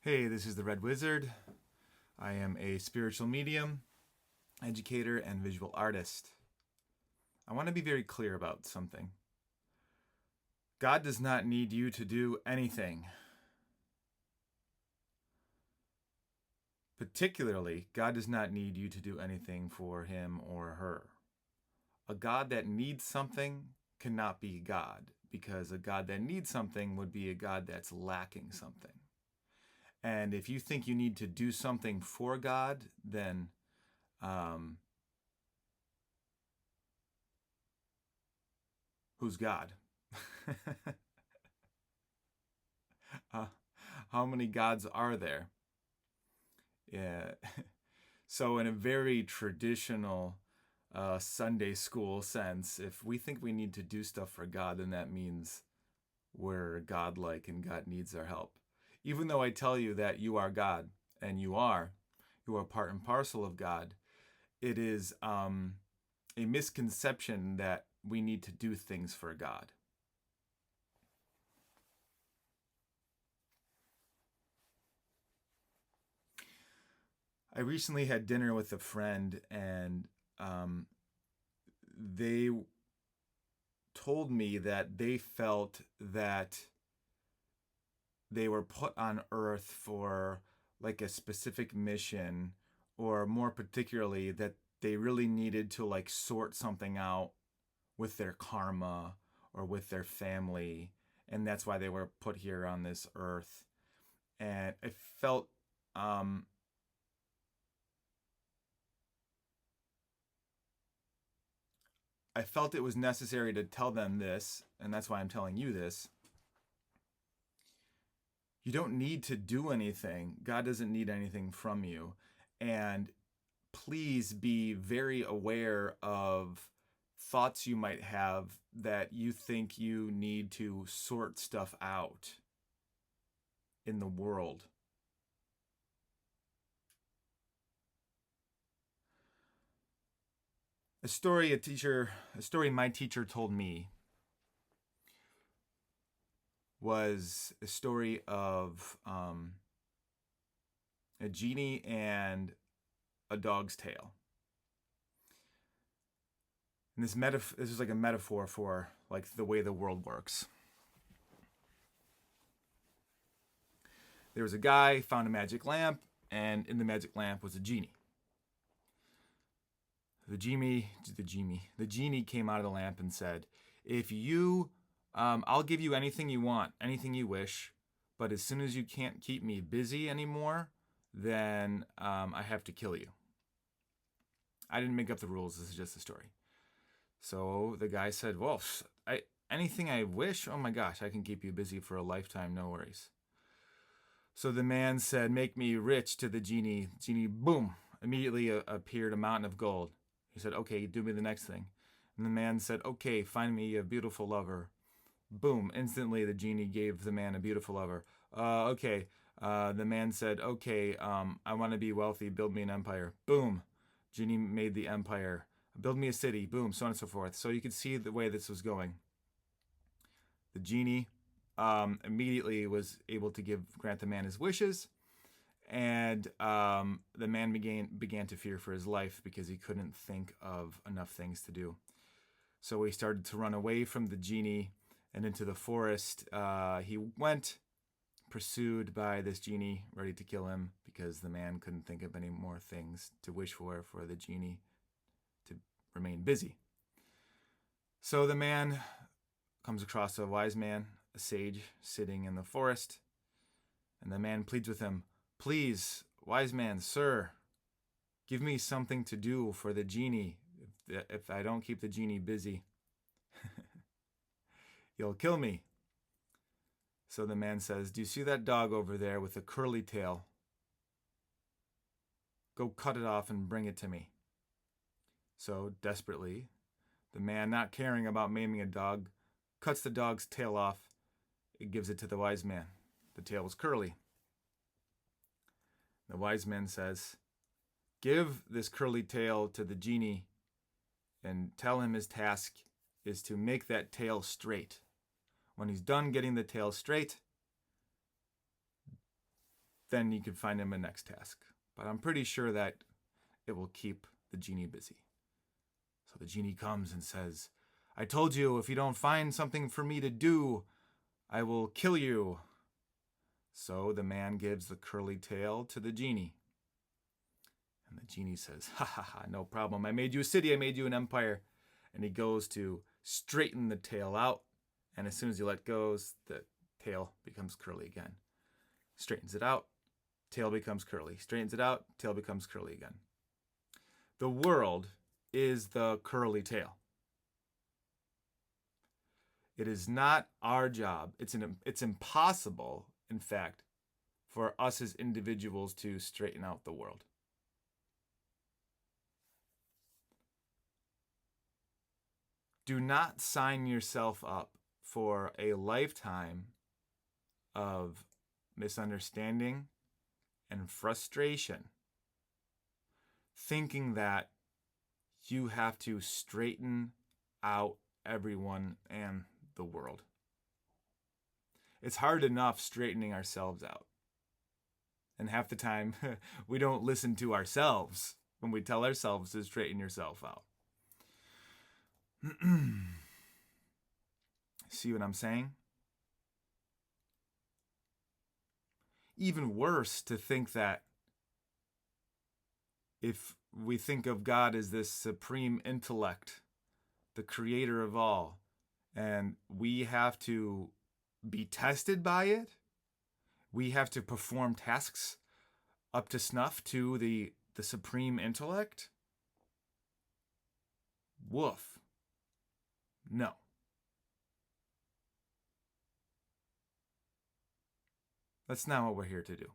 Hey, this is the Red Wizard. I am a spiritual medium, educator, and visual artist. I want to be very clear about something. God does not need you to do anything. Particularly, God does not need you to do anything for him or her. A God that needs something cannot be God, because a God that needs something would be a God that's lacking something. And if you think you need to do something for God, then who's God? uh, how many gods are there? Yeah. So, in a very traditional Sunday school sense, if we think we need to do stuff for God, then that means we're godlike and God needs our help. Even though I tell you that you are God and you are part and parcel of God, it is a misconception that we need to do things for God. I recently had dinner with a friend, and they told me that they felt that they were put on Earth for like a specific mission, or more particularly, that they really needed to like sort something out with their karma or with their family, and that's why they were put here on this Earth. And I felt um, I felt it was necessary to tell them this, and that's why I'm telling you this. You don't need to do anything. God doesn't need anything from you. And please be very aware of thoughts you might have that you think you need to sort stuff out in the world. A story my teacher told me was a story of a genie and a dog's tail. And this is like a metaphor for like the way the world works. There was a guy found a magic lamp, and in the magic lamp was a genie. The genie came out of the lamp and said, "If you, I'll give you anything you want, anything you wish, but as soon as you can't keep me busy anymore, then I have to kill you." I didn't make up the rules. This is just a story. So the guy said, "Well, anything I wish. Oh my gosh, I can keep you busy for a lifetime. No worries." So the man said, "Make me rich," to the genie. Genie, boom, immediately appeared a mountain of gold. He said, "Okay, do me the next thing." And the man said, "Okay, find me a beautiful lover." Boom, instantly the genie gave the man a beautiful lover. Okay. The man said, "Okay, I want to be wealthy. Build me an empire." Boom, genie made the empire. "Build me a city." Boom, so on and so forth. So you could see the way this was going. The genie immediately was able to grant the man his wishes, and the man began to fear for his life because he couldn't think of enough things to do. So he started to run away from the genie and into the forest. He went, pursued by this genie, ready to kill him because the man couldn't think of any more things to wish for the genie to remain busy. So the man comes across a wise man, a sage, sitting in the forest, and the man pleads with him, "Please, wise man, sir, give me something to do for the genie. If I don't keep the genie busy, he'll kill me." So the man says, "Do you see that dog over there with the curly tail? Go cut it off and bring it to me." So, desperately, the man, not caring about maiming a dog, cuts the dog's tail off. It gives it to the wise man. The tail was curly. The wise man says, "Give this curly tail to the genie and tell him his task is to make that tail straight. When he's done getting the tail straight, then you can find him a next task. But I'm pretty sure that it will keep the genie busy. So the genie comes and says, I told you, if you don't find something for me to do, I will kill you. So the man gives the curly tail to the genie. And the genie says, ha ha ha, no problem. I made you a city, I made you an empire. And he goes to straighten the tail out. And as soon as he let go, the tail becomes curly again. Straightens it out, tail becomes curly. Straightens it out, tail becomes curly again. The world is the curly tail. It is not our job. It's impossible, in fact, for us as individuals to straighten out the world. Do not sign yourself up for a lifetime of misunderstanding and frustration, thinking that you have to straighten out everyone and the world. It's hard enough straightening ourselves out. And half the time, we don't listen to ourselves when we tell ourselves to straighten yourself out. See what I'm saying? Even worse to think that if we think of God as this supreme intellect, the creator of all, and we have to be tested by it, we have to perform tasks up to snuff to the supreme intellect? Woof. No. That's not what we're here to do.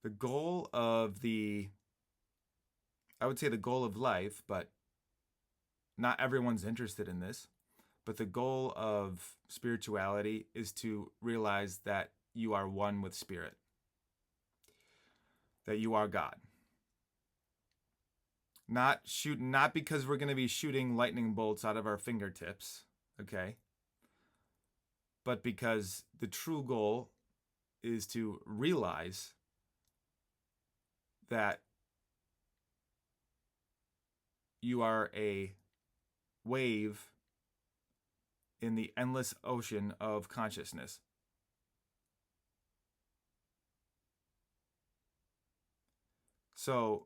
The goal of I would say the goal of life, but not everyone's interested in this, but the goal of spirituality is to realize that you are one with Spirit, that you are God. Not because we're going to be shooting lightning bolts out of our fingertips, okay? But because the true goal is to realize that you are a wave in the endless ocean of consciousness. So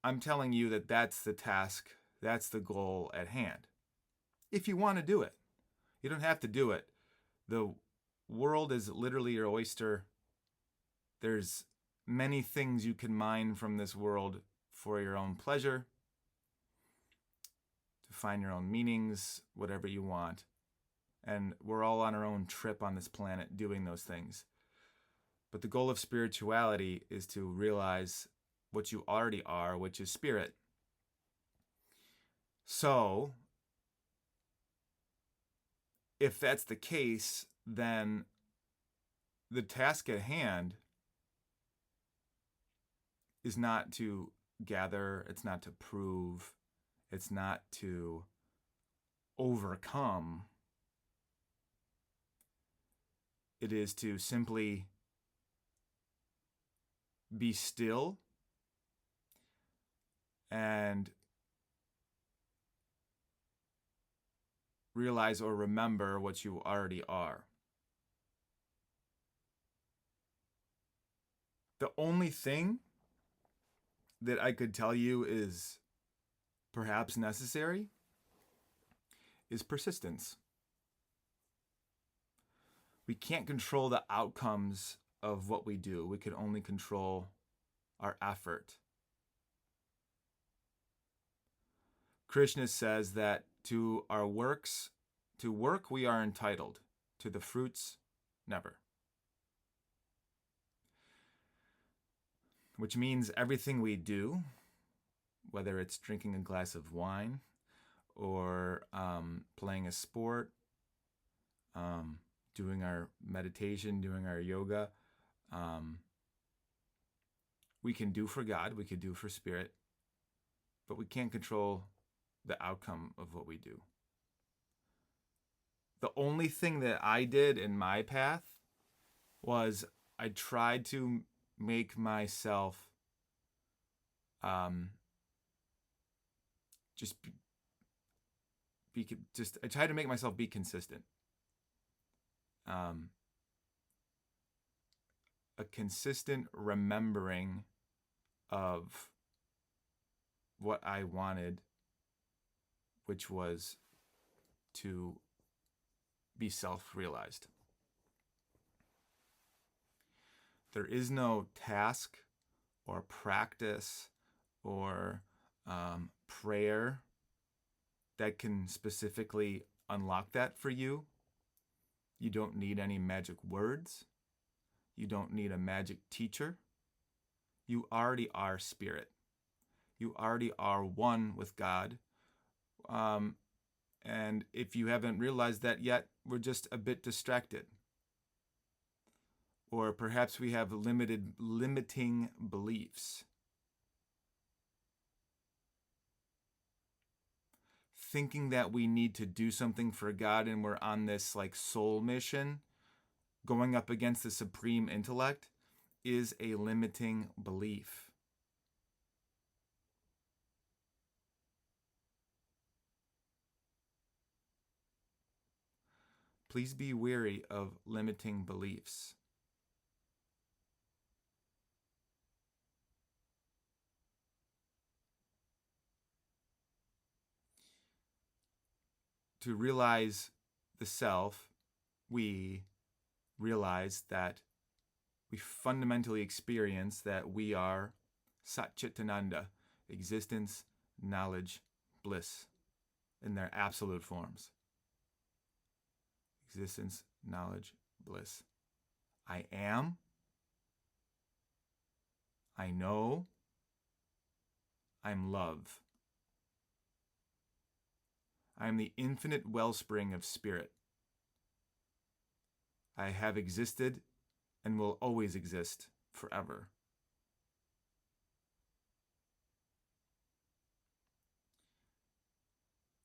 I'm telling you that that's the task, that's the goal at hand. If you want to do it, you don't have to do it. The world is literally your oyster. There's many things you can mine from this world for your own pleasure, to find your own meanings, whatever you want. And we're all on our own trip on this planet doing those things. But the goal of spirituality is to realize what you already are, which is spirit. So, if that's the case, then the task at hand is not to gather, it's not to prove, it's not to overcome. It is to simply be still and realize or remember what you already are. The only thing that I could tell you is perhaps necessary is persistence. We can't control the outcomes of what we do. We can only control our effort. Krishna says that to our works, to work we are entitled, to the fruits, never. Which means everything we do, whether it's drinking a glass of wine or playing a sport, doing our meditation, doing our yoga, we can do for God, we can do for Spirit, but we can't control the outcome of what we do. The only thing that I did in my path was I tried to make myself um, just just I tried to make myself be consistent. Um, a consistent remembering of what I wanted, which was to be self-realized. There is no task or practice or prayer that can specifically unlock that for you. You don't need any magic words. You don't need a magic teacher. You already are spirit. You already are one with God. Um, and if you haven't realized that yet, we're just a bit distracted. Or perhaps we have limiting beliefs. Thinking that we need to do something for God and we're on this like soul mission, going up against the supreme intellect, is a limiting belief. Please be wary of limiting beliefs. To realize the self, we realize that we fundamentally experience that we are Satchitananda, existence, knowledge, bliss, in their absolute forms. Existence, knowledge, bliss. I am. I know. I'm love. I am the infinite wellspring of spirit. I have existed and will always exist forever.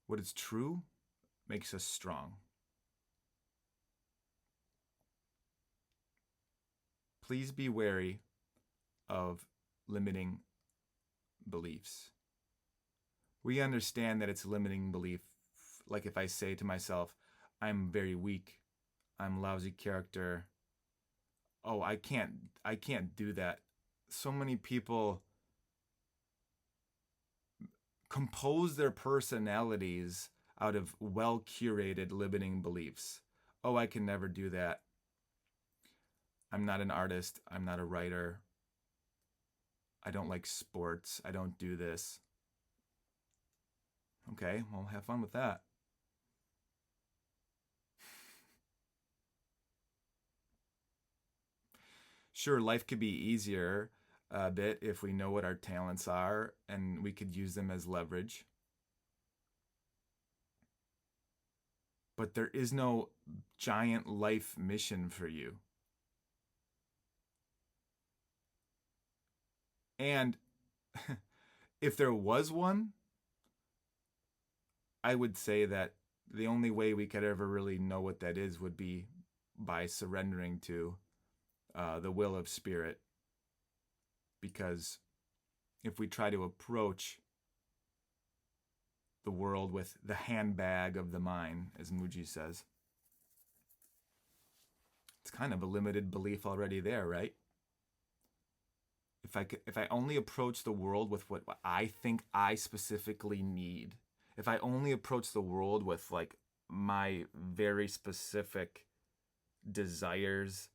What is true makes us strong. Please be wary of limiting beliefs. We understand that it's a limiting belief. Like if I say to myself, I'm very weak, I'm a lousy character. Oh, I can't do that. So many people compose their personalities out of well-curated limiting beliefs. Oh, I can never do that. I'm not an artist. I'm not a writer. I don't like sports. I don't do this. Okay, well, have fun with that. Sure, life could be easier a bit if we know what our talents are and we could use them as leverage. But there is no giant life mission for you. And if there was one, I would say that the only way we could ever really know what that is would be by surrendering to the will of spirit. Because if we try to approach the world with the handbag of the mind, as Muji says, it's kind of a limited belief already there, right? If I only approach the world with what I think I specifically need, if I only approach the world with like my very specific desires,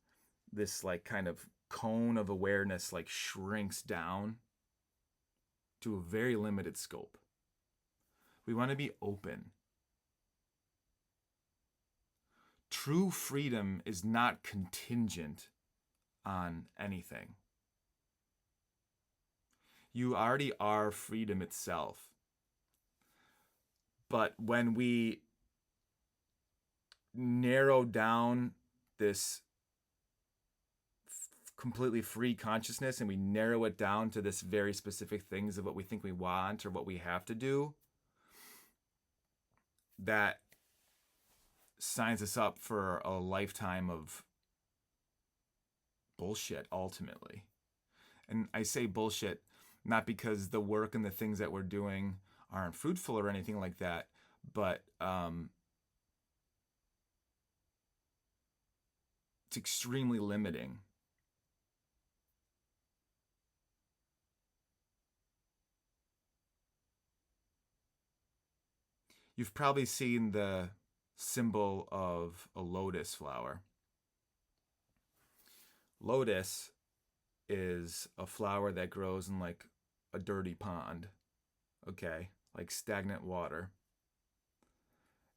this like kind of cone of awareness like shrinks down to a very limited scope. We want to be open. True freedom is not contingent on anything. You already are freedom itself. But when we narrow down this completely free consciousness and we narrow it down to this very specific things of what we think we want or what we have to do, that signs us up for a lifetime of bullshit, ultimately. And I say bullshit not because the work and the things that we're doing aren't fruitful or anything like that, but it's extremely limiting. You've probably seen the symbol of a lotus flower. Lotus is a flower that grows in like a dirty pond, okay, like stagnant water.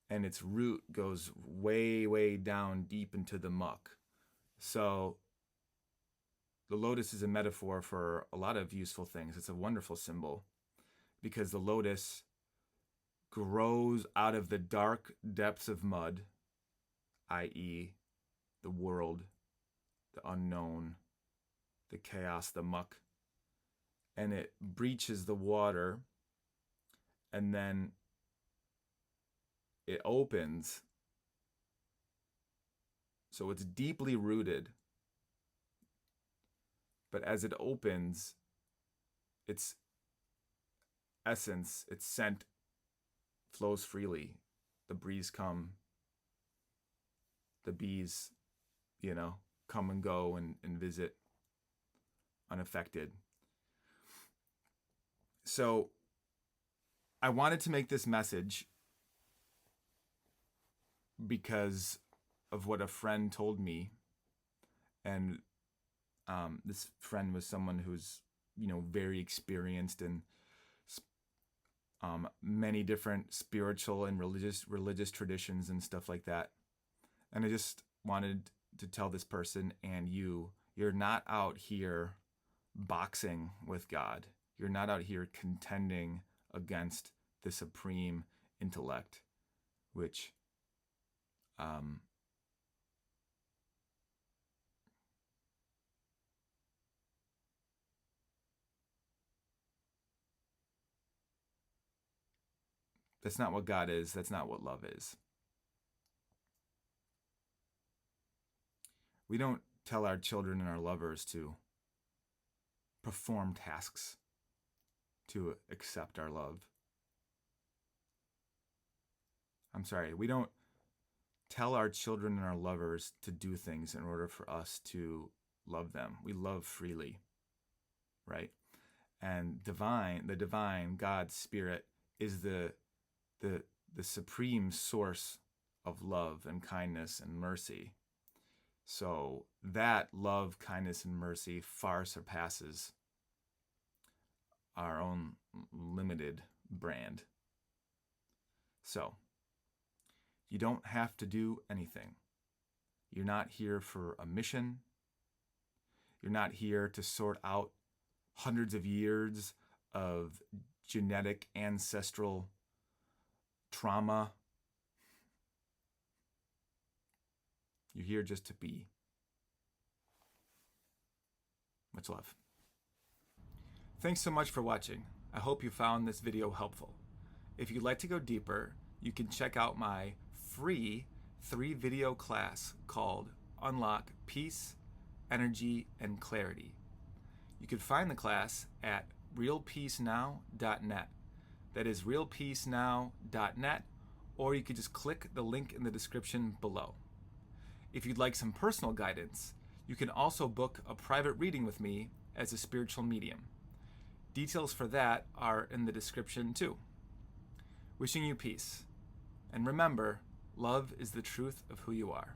And its root goes way, way down deep into the muck. So the lotus is a metaphor for a lot of useful things. It's a wonderful symbol because the lotus grows out of the dark depths of mud, i.e., the world, the unknown, the chaos, the muck, and it breaches the water, and then it opens. So it's deeply rooted. But as it opens, its essence, its scent flows freely. The breeze come, the bees, come and go and visit unaffected. So I wanted to make this message because of what a friend told me. And this friend was someone who's, very experienced in many different spiritual and religious traditions and stuff like that. And I just wanted to tell this person and you're not out here boxing with God. You're not out here contending against the supreme intellect, which that's not what God is. That's not what love is. We don't tell our children and our lovers to perform tasks to accept our love. I'm sorry, we don't tell our children and our lovers to do things in order for us to love them. We love freely, right? And the divine God Spirit is the supreme source of love and kindness and mercy. So that love, kindness, and mercy far surpasses our own limited brand. So you don't have to do anything. You're not here for a mission. You're not here to sort out hundreds of years of genetic ancestral trauma. You're here just to be. Much love. Thanks so much for watching. I hope you found this video helpful. If you'd like to go deeper, you can check out my free 3-video class called Unlock Peace, Energy, and Clarity. You can find the class at realpeacenow.net. That is realpeacenow.net, or you could just click the link in the description below. If you'd like some personal guidance, you can also book a private reading with me as a spiritual medium. Details for that are in the description too. Wishing you peace. And remember, love is the truth of who you are.